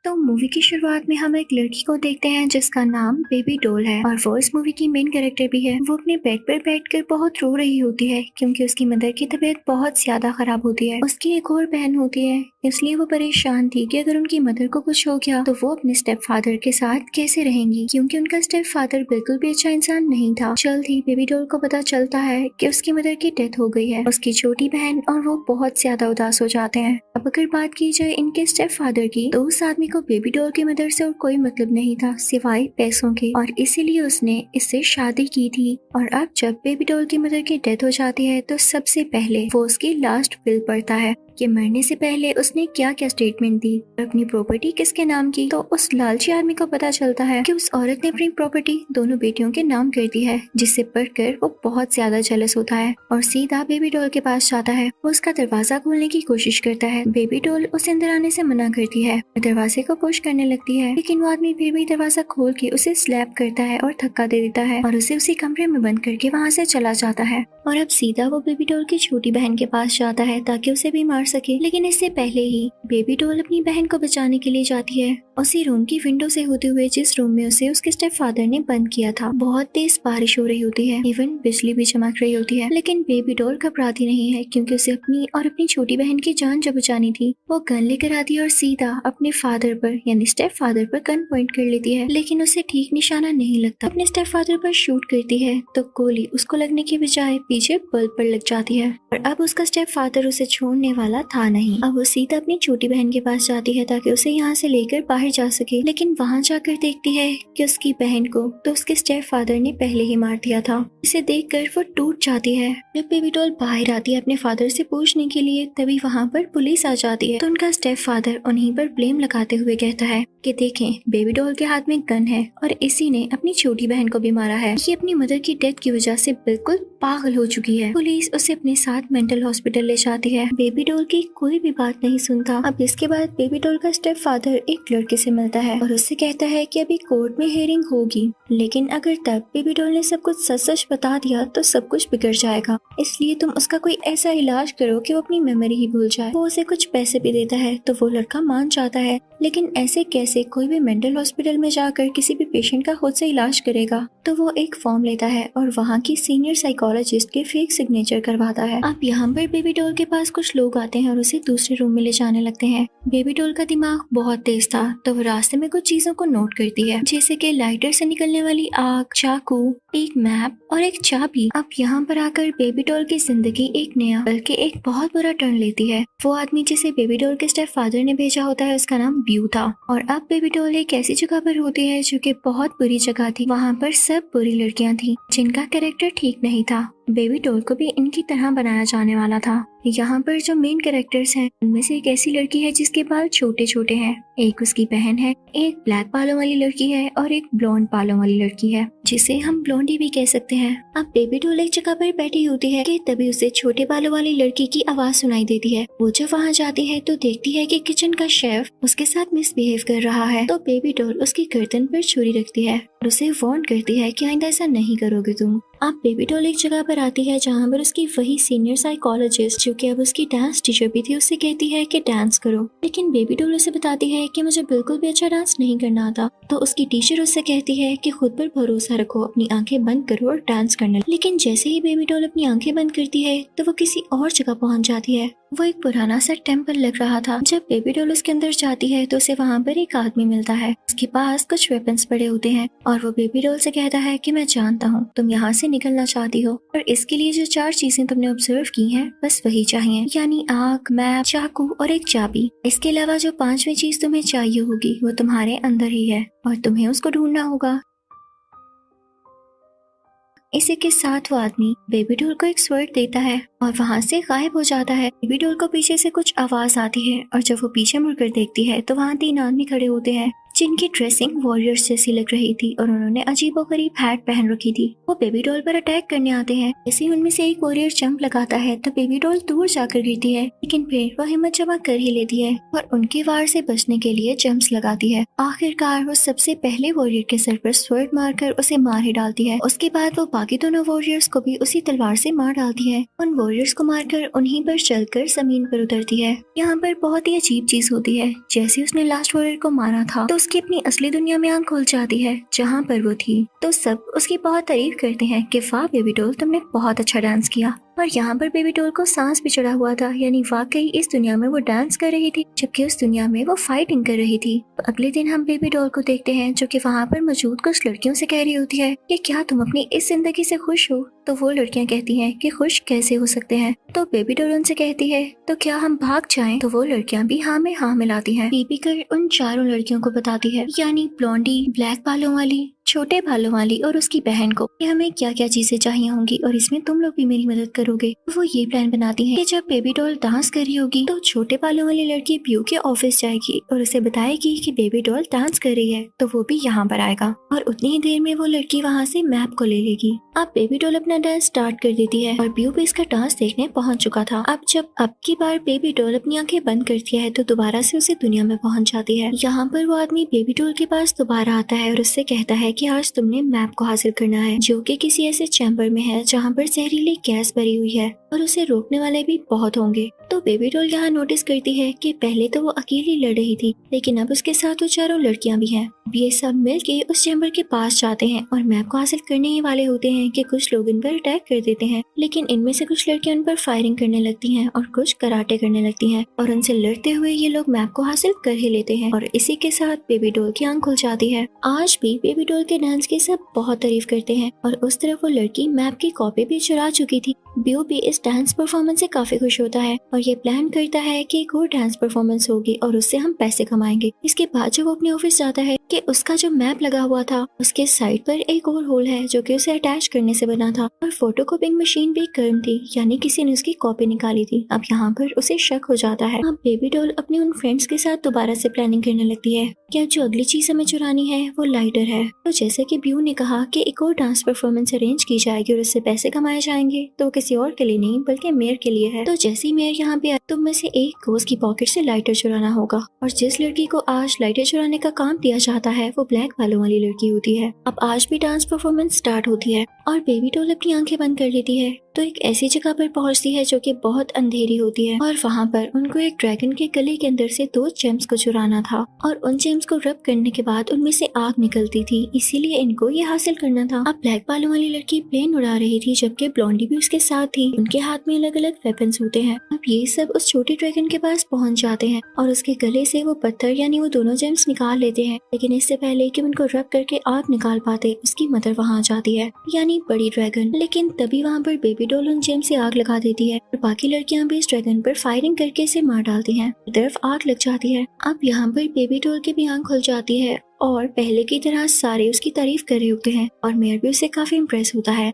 तो मूवी की शुरुआत में हम एक लड़की को देखते हैं जिसका नाम बेबी डॉल है और वो इस मूवी की मेन कैरेक्टर भी है। वो अपने बेड पर बैठकर बहुत रो रही होती है क्योंकि उसकी मदर की तबीयत बहुत ज्यादा खराब होती है। उसकी एक और बहन होती है, इसलिए वो परेशान थी कि अगर उनकी मदर को कुछ हो गया तो वो अपने स्टेप फादर के साथ कैसे रहेंगी, क्योंकि उनका स्टेप फादर बिल्कुल भी अच्छा इंसान नहीं था। जल्द ही बेबी डॉल को पता चलता है कि उसकी मदर की डेथ हो गई है, उसकी छोटी बहन और वो बहुत ज्यादा उदास हो जाते हैं। अब अगर बात की जाए इनके स्टेप फादर की, तो उस आदमी को बेबी डॉल की मदर से और कोई मतलब नहीं था सिवाय पैसों के, और इसीलिए उसने इससे शादी की थी। और अब जब बेबी डॉल की मदर की डेथ हो जाती है तो सबसे पहले वो उसकी लास्ट विल पढ़ता है कि मरने से पहले उसने क्या क्या स्टेटमेंट दी और अपनी प्रॉपर्टी किसके नाम की। तो उस लालची आदमी को पता चलता है कि उस औरत ने अपनी प्रॉपर्टी दोनों बेटियों के नाम कर दी है, जिससे पढ़कर वो बहुत ज्यादा जेलस होता है और सीधा बेबी डॉल के पास जाता है। वो उसका दरवाजा खोलने की कोशिश करता है। बेबी डॉल उसे अंदर आने से मना करती है, दरवाजे को पुश करने लगती है, लेकिन वो आदमी फिर भी दरवाजा खोल के उसे स्लैप करता है और धक्का दे देता है और उसे उसी कमरे में बंद करके वहाँ से चला जाता है। और अब सीधा वो बेबी डॉल की छोटी बहन के पास जाता है ताकि उसे भी मार सके, लेकिन इससे पहले ही बेबी डॉल अपनी बहन को बचाने के लिए जाती है उसी रूम की विंडो से होते हुए जिस रूम में उसे उसके स्टेप फादर ने बंद किया था। बहुत तेज बारिश हो रही होती है, इवन बिजली भी चमक रही होती है, लेकिन बेबी डॉल घबराती नहीं है क्योंकि उसे अपनी और अपनी छोटी बहन की जान जब बचानी थी। वो गन लेकर आती है और सीधा अपने फादर पर यानी स्टेप फादर पर गन पॉइंट कर लेती है, लेकिन उसे ठीक निशाना नहीं लगता। अपने स्टेप फादर पर शूट करती है तो गोली उसको लगने की बजाय पीछे बल्ब पर लग जाती है और अब उसका स्टेप फादर उसे छोड़ने वाला था नहीं। अब वो सीधा अपनी छोटी बहन के पास जाती है ताकि उसे यहाँ से लेकर बाहर जा सके, लेकिन वहाँ जाकर देखती है कि उसकी बहन को तो उसके स्टेप फादर ने पहले ही मार दिया था। इसे देखकर वो टूट जाती है। जब बेबी डॉल बाहर आती है अपने फादर से पूछने के लिए, तभी वहाँ पर पुलिस आ जाती है। तो उनका स्टेप फादर उन्हीं पर ब्लेम लगाते हुए कहता है कि देखें, बेबी डॉल के हाथ में गन है और इसी ने अपनी छोटी बहन को भी मारा है। ये अपनी मदर की डेथ की वजह से बिल्कुल पागल हो चुकी है। पुलिस उसे अपने साथ मेंटल हॉस्पिटल ले जाती है। बेबी डॉल की कोई भी बात नहीं सुनता। अब इसके बाद बेबी डॉल का स्टेप फादर एक लड़के से मिलता है और उससे कहता है कि अभी कोर्ट में हियरिंग होगी, लेकिन अगर तब बेबी डॉल ने सब कुछ सच सच बता दिया तो सब कुछ बिगड़ जाएगा, इसलिए तुम उसका कोई ऐसा इलाज करो कि वो अपनी मेमोरी ही भूल जाए। वो उसे कुछ पैसे भी देता है तो वो लड़का मान जाता है, लेकिन ऐसे कैसे कोई भी मेंटल हॉस्पिटल में जाकर किसी भी पेशेंट का खुद से इलाज करेगा। तो वो एक फॉर्म लेता है और वहाँ की सीनियर साइकोलॉजिस्ट के फेक सिग्नेचर करवाता है। अब यहाँ पर बेबी डॉल के पास कुछ लोग आते हैं और उसे दूसरे रूम में ले जाने लगते हैं। बेबी डॉल का दिमाग बहुत तेज था तो वो रास्ते में कुछ चीजों को नोट करती है, जैसे कि लाइटर से निकलने वाली आग, चाकू, एक मैप और एक चाबी। अब यहाँ पर आकर बेबी डॉल की जिंदगी एक नया बल्कि एक बहुत बुरा टर्न लेती है। वो आदमी जिसे बेबी डॉल के स्टेप फादर ने भेजा होता है उसका नाम ब्यू था और अब बेबी डॉल एक ऐसी जगह पर होती है जो कि बहुत बुरी जगह थी। वहाँ पर सब बुरी लड़कियाँ थी जिनका कैरेक्टर ठीक नहीं था। बेबी डॉल को भी इनकी तरह बनाया जाने वाला था। यहाँ पर जो मेन कैरेक्टर्स हैं उनमें से एक ऐसी लड़की है जिसके बाल छोटे छोटे हैं, एक उसकी बहन है, एक ब्लैक बालों वाली लड़की है और एक ब्लॉन्ड बालों वाली लड़की है जिसे हम ब्लॉन्डी भी कह सकते हैं। अब बेबी डॉल एक जगह पर बैठी होती है कि तभी उसे छोटे बालों वाली लड़की की आवाज सुनाई देती है। वो जब वहाँ जाती है तो देखती है कि किचन का शेफ उसके साथ मिसबिहेव कर रहा है। तो बेबी डॉल उसकी गर्दन पर छुरी रखती है और उसे वार्न करती है कि आइंदा ऐसा नहीं करोगे तुम। अब बेबी डॉल एक जगह पर आती है जहाँ पर उसकी वही सीनियर साइकोलॉजिस्ट जो कि अब उसकी डांस टीचर भी थी उससे कहती है कि डांस करो, लेकिन बेबी डॉल उसे बताती है कि मुझे बिल्कुल भी अच्छा डांस नहीं करना आता। तो उसकी टीचर उससे कहती है कि खुद पर भरोसा रखो, अपनी आंखें बंद करो और डांस करने। लेकिन जैसे ही बेबी डॉल अपनी आंखें बंद करती है तो वो किसी और जगह पहुंच जाती है। वो एक पुराना सा टेम्पल लग रहा था। जब बेबी डॉल उसके अंदर जाती है तो उसे वहाँ पर एक आदमी मिलता है, उसके पास कुछ वेपन्स पड़े होते हैं और वो बेबी डॉल से कहता है कि मैं जानता हूँ तुम यहाँ से निकलना चाहती हो और इसके लिए जो 4 चीजें तुमने ऑब्जर्व की हैं बस वही चाहिए, यानी आग, मैप, चाकू और एक चाबी। इसके अलावा जो 5वीं चीज तुम्हें चाहिए होगी वो तुम्हारे अंदर ही है और तुम्हें उसको ढूंढना होगा। इसी के साथ वो आदमी बेबी डॉल को एक स्वर्ड देता है और वहाँ से गायब हो जाता है। बेबी डॉल को पीछे से कुछ आवाज आती है और जब वो पीछे मुड़कर देखती है तो वहाँ 3 आदमी खड़े होते हैं जिनकी ड्रेसिंग वॉरियर्स जैसी लग रही थी और उन्होंने अजीबोगरीब हैट पहन रखी थी। वो बेबी डॉल पर अटैक करने आते हैं। जैसे ही उनमें से एक वॉरियर जंप लगाता है तो बेबी डॉल दूर जाकर गिरती है, लेकिन फिर वो हिम्मत जमा कर ही लेती है और उनके वार से बचने के लिए जंप्स लगाती है। आखिरकार वो सबसे पहले वॉरियर के सर पर स्वर्ड मारकर उसे मार ही डालती है। उसके बाद वो बाकी दोनों वॉरियर्स को भी उसी तलवार से मार डालती है। उन वॉरियर्स को मारकर उन्हीं पर चलकर जमीन पर उतरती है। यहाँ पर बहुत ही अजीब चीज होती है। जैसे उसने लास्ट वॉरियर को मारा था तो उसकी अपनी असली दुनिया में आंख खुल जाती है जहाँ पर वो थी। तो सब उसकी बहुत तारीफ करते हैं कि वाह बेबी डॉल, तुमने बहुत अच्छा डांस किया। और यहाँ पर बेबी डॉल को सांस भी चढ़ा हुआ था, यानी वाकई इस दुनिया में वो डांस कर रही थी जबकि उस दुनिया में वो फाइटिंग कर रही थी। तो अगले दिन हम बेबी डॉल को देखते हैं जो कि वहाँ पर मौजूद कुछ लड़कियों से कह रही होती है कि क्या तुम अपनी इस जिंदगी से खुश हो। तो वो लड़कियां कहती हैं कि खुश कैसे हो सकते हैं। तो बेबी डॉल उनसे कहती है तो क्या हम भाग जाएं। तो वो लड़कियां भी हाँ में हाँ मिलाती हैं। बीबी कर उन चारों लड़कियों को बताती है, यानी ब्लॉन्डी, ब्लैक बालों वाली, छोटे बालों वाली और उसकी बहन को, कि हमें क्या क्या चीजें चाहिए होंगी और इसमें तुम लोग भी मेरी मदद करोगे। वो ये प्लान बनाती है कि जब बेबी डॉल डांस कर रही होगी तो छोटे बालों वाली लड़की ब्यू के ऑफिस जाएगी और उसे बताएगी कि बेबी डॉल डांस कर रही है, तो वो भी यहाँ पर आएगा और उतनी ही देर में वो लड़की वहाँ से मैप को ले लेगी। अब बेबी डॉल अपना डांस स्टार्ट कर देती है और ब्यू भी इसका डांस देखने पहुँच चुका था। अब की बार बेबी डॉल अपनी आंखें बंद करती है तो दोबारा से उसे दुनिया में पहुँच जाती है। यहाँ पर वो आदमी बेबी डॉल के पास दोबारा आता है और उससे कहता है कि आज तुमने मैप को हासिल करना है जो कि किसी ऐसे चैम्बर में है जहाँ पर जहरीली गैस भरी हुई है और उसे रोकने वाले भी बहुत होंगे। तो बेबी डॉल यहाँ नोटिस करती है कि पहले तो वो अकेली लड़ रही थी, लेकिन अब उसके साथ वो चारों लड़कियां भी हैं। ये सब मिलके उस चैम्बर के पास जाते हैं और मैप को हासिल करने ही वाले होते हैं कि कुछ लोग इन पर अटैक कर देते हैं, लेकिन इनमें से कुछ लड़कियां उन पर फायरिंग करने लगती हैं और कुछ कराटे करने लगती हैं और उनसे लड़ते हुए ये लोग मैप को हासिल कर ही लेते हैं और इसी के साथ बेबी डॉल की आंख खुल जाती है। आज भी बेबी डॉल के डांस की सब बहुत तारीफ करते हैं और उस तरफ वो लड़की मैप की कॉपी भी चुरा चुकी थी। ब्यू भी इस डांस परफॉर्मेंस से काफी खुश होता है और ये प्लान करता है कि एक और डांस परफॉर्मेंस होगी और उससे हम पैसे कमाएंगे। इसके बाद जब वो अपने ऑफिस जाता है कि उसका जो मैप लगा हुआ था उसके साइड पर एक और होल है जो कि उसे अटैच करने से बना था और फोटो कॉपिंग मशीन भी गर्म थी, यानी किसी ने उसकी कॉपी निकाली थी। अब यहाँ पर उसे शक हो जाता है। अब बेबी डॉल अपने उन फ्रेंड्स के साथ दोबारा से प्लानिंग करने लगती है कि अब जो अगली चीज हमें चुरानी है वो लाइटर है। तो जैसे कि ब्यू ने कहा कि एक और डांस परफॉर्मेंस अरेंज की जाएगी और उससे पैसे कमाए जाएंगे, तो किसी और के लिए नहीं बल्कि मेयर के लिए है। तो जैसे ही मेयर यहाँ पे आए तो में से एक को उसकी पॉकेट से लाइटर चुराना होगा और जिस लड़की को आज लाइटर चुराने का काम दिया जाता है वो ब्लैक बालों वाली लड़की होती है। अब आज भी डांस परफॉर्मेंस स्टार्ट होती है और बेबी डॉल अपनी आंखें बंद कर लेती है तो एक ऐसी जगह पर पहुंचती है जो कि बहुत अंधेरी होती है और वहाँ पर उनको एक ड्रैगन के गले के अंदर से 2 जेम्स को चुराना था और उन जेम्स को रब करने के बाद उनमें से आग निकलती थी, इसीलिए इनको ये हासिल करना था। अब ब्लैक बालों वाली लड़की प्लेन उड़ा रही थी जबकि ब्लॉन्डी भी उसके साथ थी। उनके हाथ में अलग अलग वेपन्स होते हैं। अब ये सब उस छोटे ड्रैगन के पास पहुँच जाते हैं और उसके गले से वो पत्थर यानी वो दोनों जेम्स निकाल लेते हैं, लेकिन इससे पहले कि उनको रब करके आग निकाल पाते उसकी मदर वहाँ आ जाती है, यानी बड़ी ड्रैगन। लेकिन तभी वहाँ पर बेबी डॉल उन जेम्स से आग लगा देती है और बाकी लड़कियां भी इस ड्रैगन पर फायरिंग करके इसे मार डालती हैं। तरफ आग लग जाती है। अब यहाँ पर बेबी डॉल की भी आंख खुल जाती है और पहले की तरह सारे उसकी तारीफ कर रहे होते हैं और मेयर भी उससे काफी इम्प्रेस होता है।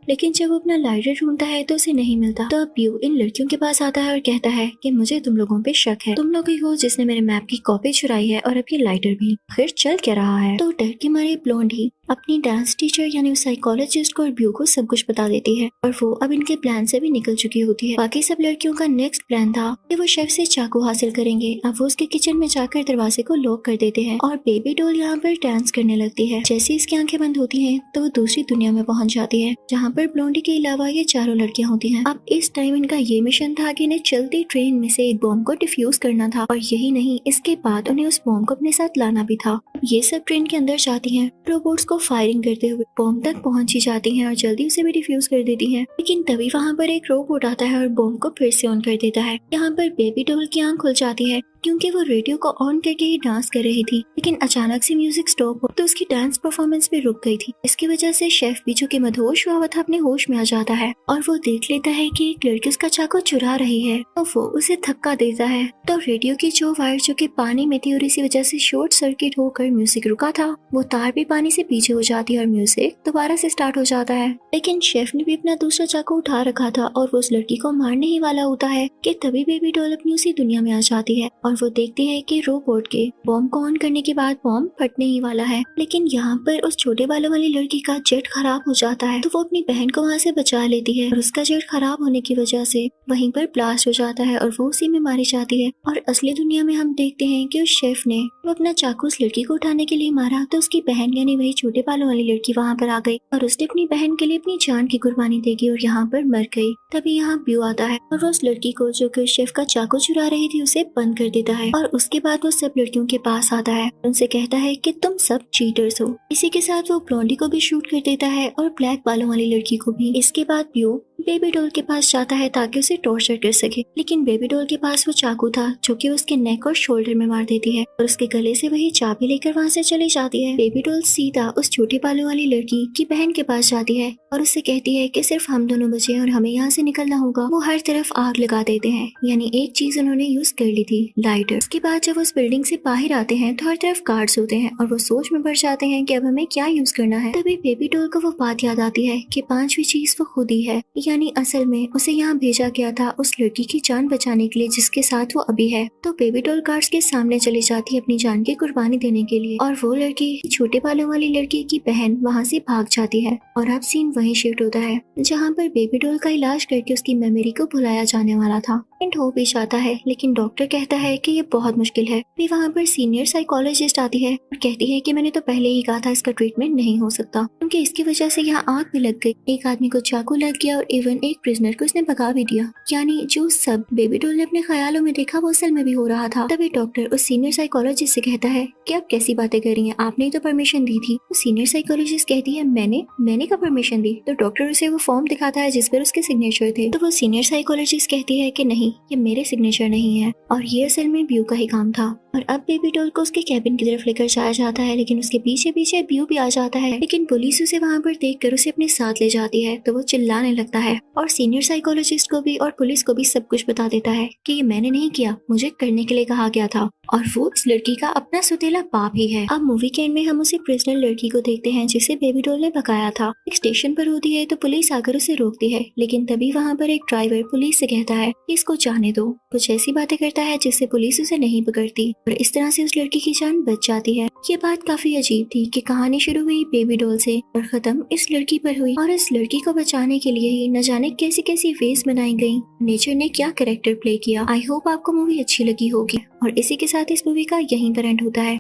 लेकिन जब वो अपना लाइटर ढूंढता है तो उसे नहीं मिलता। तो अब ब्यू इन लड़कियों के पास आता है और कहता है कि मुझे तुम लोगों पे शक है, तुम लोग ही हो जिसने मेरे मैप की कॉपी चुराई है और अब ये लाइटर भी। फिर चल क्या रहा है। तो डर के मारे ब्लॉन्डी अपनी डांस टीचर यानी साइकोलॉजिस्ट को और ब्यू को सब कुछ बता देती है और वो अब इनके प्लान से भी निकल चुकी होती है। बाकी सब लड़कियों का नेक्स्ट प्लान था कि वो शेफ से चाकू हासिल करेंगे। अब वो उसके किचन में जाकर दरवाजे को लॉक कर देते हैं और बेबी डॉल यहाँ पर डांस करने लगती है। जैसे इसकी आंखें बंद होती हैं तो वो दूसरी दुनिया में पहुंच जाती है जहाँ पर ब्लॉन्डी के अलावा ये चारों लड़कियां होती हैं। अब इस टाइम इनका ये मिशन था कि इन्हें चलती ट्रेन में से एक बॉम्ब को डिफ्यूज करना था और यही नहीं, इसके बाद उन्हें उस बॉम्ब को अपने साथ लाना भी था। ये सब ट्रेन के अंदर जाती हैं, रोबोट्स को फायरिंग करते हुए बॉम्ब तक पहुंच ही जाती हैं और जल्दी उसे भी डिफ्यूज कर देती हैं। लेकिन तभी वहाँ पर एक रोबोट आता है और बॉम्ब को फिर से ऑन कर देता है। यहाँ पर बेबी डॉल की आंख खुल जाती है क्योंकि वो रेडियो को ऑन करके ही डांस कर रही थी, लेकिन अचानक से म्यूजिक स्टॉप हो तो उसकी डांस परफॉर्मेंस भी रुक गई थी। इसकी वजह से शेफ भी जो कि मदहोश हुआ था अपने होश में आ जाता है और वो देख लेता है कि एक लड़की उसका चाकू चुरा रही है तो वो उसे धक्का देता है। तो रेडियो की जो वायर जो कि पानी में थी और इसी वजह से शॉर्ट सर्किट होकर म्यूजिक रुका था वो तार भी पानी से पीछे हो जाती है और म्यूजिक दोबारा से स्टार्ट हो जाता है। लेकिन शेफ ने भी अपना दूसरा चाकू उठा रखा था और वो उस लड़की को मारने ही वाला होता है कि तभी बेबी डॉल अपनी उसी दुनिया में आ जाती है और और वो देखती है कि रोबोट के बॉम्ब को ऑन करने के बाद बॉम्ब फटने ही वाला है। लेकिन यहाँ पर उस छोटे बालों वाली लड़की का जेट खराब हो जाता है, तो वो अपनी बहन को वहाँ से बचा लेती है और उसका जेट खराब होने की वजह से वहीं पर ब्लास्ट हो जाता है और वो उसी में मारी जाती है। और असली दुनिया में हम देखते हैं कि उस शेफ ने वो अपना चाकू उस लड़की को उठाने के लिए मारा, तो उसकी बहन यानी वही छोटे बालों वाली लड़की वहाँ पर आ गई और उसने अपनी बहन के लिए अपनी जान की कुर्बानी देगी और यहाँ पर मर गई। तभी यहाँ ब्यू आता है और वो उस लड़की को जो कि शेफ का चाकू चुरा रही थी उसे बंद कर देता है। और उसके बाद वो सब लड़कियों के पास आता है, उनसे कहता है कि तुम सब चीटर्स हो। इसी के साथ वो ब्लॉन्डी को भी शूट कर देता है और ब्लैक बालों वाली लड़की को भी। इसके बाद ब्यू बेबी डॉल के पास जाता है ताकि उसे टॉर्चर कर सके, लेकिन बेबी डॉल के पास वो चाकू था जो कि उसके नेक और शोल्डर में मार देती है और उसके गले से वही चाबी लेकर वहाँ से चली जाती है। बेबी डॉल सीधा उस छोटे बालों वाली लड़की की बहन के पास जाती है और उससे कहती है कि सिर्फ हम दोनों बचे और हमें यहाँ से निकलना होगा। वो हर तरफ आग लगा देते हैं, यानी एक चीज उन्होंने यूज कर ली थी, लाइटर। उसके बाद जब उस बिल्डिंग से बाहर आते हैं तो हर तरफ गार्ड्स होते हैं और वो सोच में पड़ जाते हैं कि अब हमें क्या यूज करना है। तभी बेबी डॉल को वो बात याद आती है कि पांचवी चीज वो खुद ही है, यानी असल में उसे यहाँ भेजा गया था उस लड़की की जान बचाने के लिए जिसके साथ वो अभी है। तो बेबी डॉल गार्ड्स के सामने चली जाती है अपनी जान की कुर्बानी देने के लिए और वो लड़की छोटे बालों वाली लड़की की बहन वहाँ से भाग जाती है। और अब सीन वहीं शिफ्ट होता है जहाँ पर बेबी डॉल का इलाज करके उसकी मेमोरी को भुलाया जाने वाला था। एंड हो भी जाता है, लेकिन डॉक्टर कहता है कि ये बहुत मुश्किल है। फिर वहाँ पर सीनियर साइकोलॉजिस्ट आती है और कहती है कि मैंने तो पहले ही कहा था इसका ट्रीटमेंट नहीं हो सकता, क्योंकि इसकी वजह से यहाँ आग भी लग गई, एक आदमी को चाकू लग गया और इवन एक प्रिजनर को इसने भगा भी दिया। यानी जो सब बेबी डॉल ने अपने ख्यालों में देखा वो असल में भी हो रहा था। तभी डॉक्टर उस सीनियर साइकोलॉजिस्ट से कहता है कि आप कैसी बातें कर रही हैं, आपने ही तो परमिशन दी थी। तो सीनियर साइकोलॉजिस्ट कहती है मैंने कब परमिशन दी। तो डॉक्टर उसे वो फॉर्म दिखाता है जिस पर उसके सिग्नेचर थे। तो वो सीनियर साइकोलॉजिस्ट कहती है कि नहीं, ये मेरे सिग्नेचर नहीं है और ये असल में ब्यू का ही काम था। और अब बेबी डॉल को उसके कैबिन की तरफ लेकर जाया जाता है, लेकिन उसके पीछे पीछे ब्यू भी आ जाता है। लेकिन पुलिस उसे वहाँ पर देखकर उसे अपने साथ ले जाती है, तो वो चिल्लाने लगता है और सीनियर साइकोलॉजिस्ट को भी और पुलिस को भी सब कुछ बता देता है कि ये मैंने नहीं किया, मुझे करने के लिए कहा गया था और वो इस लड़की का अपना सुतेला बाप ही है। अब मूवी के एंड में हम उसी प्रिजनर लड़की को देखते हैं जिसे बेबी डॉल ने भगाया था। एक स्टेशन पर होती है तो पुलिस आकर उसे रोकती है, लेकिन तभी वहाँ पर एक ड्राइवर पुलिस से कहता है कि इसको जाने दो। कुछ ऐसी बातें करता है जिससे पुलिस उसे नहीं पकड़ती और इस तरह से उस लड़की की जान बच जाती है। ये बात काफी अजीब थी कि कहानी शुरू हुई बेबी डॉल से और खत्म इस लड़की पर हुई और इस लड़की को बचाने के लिए ही न जाने कैसी कैसी वेज बनाई गई, नेचर ने क्या कैरेक्टर प्ले किया। आई होप आपको मूवी अच्छी लगी होगी और इसी के साथ इस मूवी का यहीं पर एंड होता है।